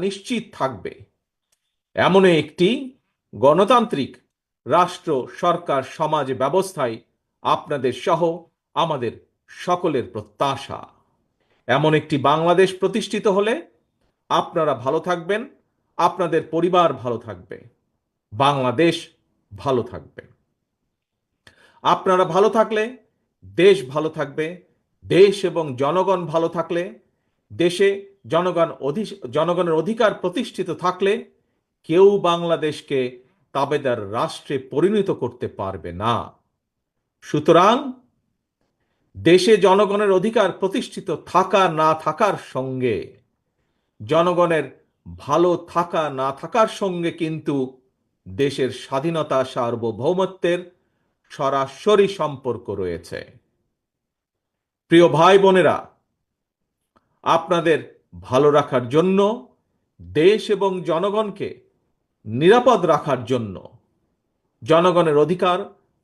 নিশ্চিত থাকবে এমন একটি গণতান্ত্রিক রাষ্ট্র, সরকার, সমাজ ব্যবস্থায় আপনাদের সহ আমাদের সকলের প্রত্যাশা। এমন একটি বাংলাদেশ প্রতিষ্ঠিত হলে আপনারা ভালো থাকবেন, আপনাদের পরিবার ভালো থাকবে, বাংলাদেশ ভালো থাকবে। আপনারা ভালো থাকলে দেশ ভালো থাকবে। দেশ এবং জনগণ ভালো থাকলে, দেশে জনগণের অধিকার প্রতিষ্ঠিত থাকলে কেউ বাংলাদেশকে তাবেদার রাষ্ট্রে পরিণত করতে পারবে না। সুতরাং দেশে জনগণের অধিকার প্রতিষ্ঠিত থাকা না থাকার সঙ্গে, জনগণের ভালো থাকা না থাকার সঙ্গে কিন্তু দেশের স্বাধীনতা, সার্বভৌমত্বের সরাসরি সম্পর্ক রয়েছে। প্রিয় ভাই বোনেরা, আপনাদের ভালো রাখার জন্য, দেশ এবং জনগণকে নিরাপদ রাখার জন্য, জনগণের অধিকার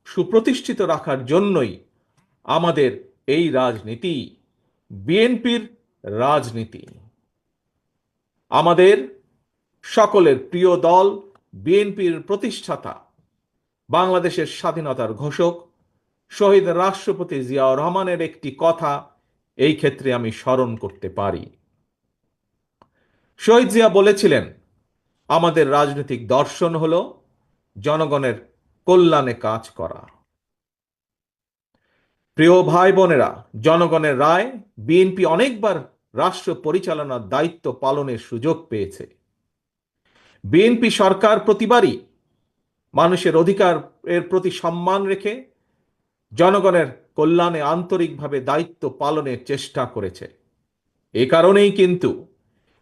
সুপ্রতিষ্ঠিত রাখার জন্যই আমাদের এই রাজনীতি, বিএনপির রাজনীতি। আমাদের সকলের প্রিয় দল বিএনপির প্রতিষ্ঠাতা, বাংলাদেশের স্বাধীনতার ঘোষক শহীদ রাষ্ট্রপতি জিয়াউর রহমানের একটি কথা এই ক্ষেত্রে আমি স্মরণ করতে পারি। শহীদ জিয়া বলেছিলেন, আমাদের রাজনৈতিক দর্শন হলো জনগণের কল্যাণে কাজ করা। প্রিয় ভাই বোনেরা, জনগণের রায় বিএনপি অনেকবার রাষ্ট্র পরিচালনার দায়িত্ব পালনের সুযোগ পেয়েছে। বিএনপি সরকার প্রতিবারই মানুষের অধিকারের প্রতি সম্মান রেখে জনগণের কল্যাণে আন্তরিকভাবে দায়িত্ব পালনের চেষ্টা করেছে। এ কারণেই কিন্তু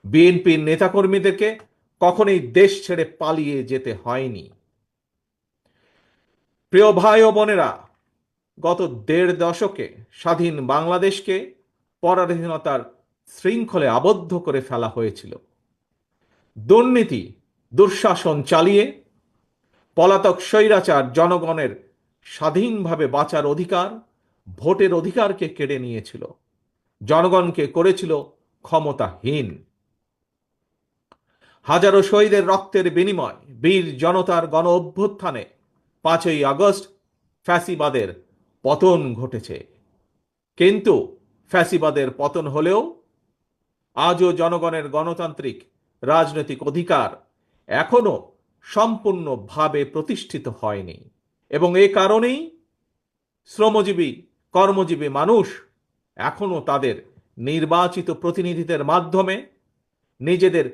বিএনপির নেতাকর্মীদেরকে কখনোই দেশ ছেড়ে পালিয়ে যেতে হয়নি। প্রিয় ভাই ও বোনেরা, গত ১.৫ দশকে স্বাধীন বাংলাদেশকে পরাধীনতার শৃঙ্খলে আবদ্ধ করে ফেলা হয়েছিল। দুর্নীতি, দুঃশাসন চালিয়ে পলাতক স্বৈরাচার জনগণের স্বাধীনভাবে বাঁচার অধিকার, ভোটের অধিকারকে কেড়ে নিয়েছিল, জনগণকে করেছিল ক্ষমতাহীন। হাজারো শহীদের রক্তের বিনিময়, বীর জনতার গণ অভ্যুত্থানে ৫ই আগস্ট ফ্যাসিবাদের পতন ঘটেছে। কিন্তু ফ্যাসিবাদের পতন হলেও আজও জনগণের গণতান্ত্রিক রাজনৈতিক অধিকার এখনো সম্পূর্ণভাবে প্রতিষ্ঠিত হয়নি, এবং এ কারণেই শ্রমজীবী, কর্মজীবী মানুষ এখনো তাদের নির্বাচিত প্রতিনিধিদের মাধ্যমে নিজেদের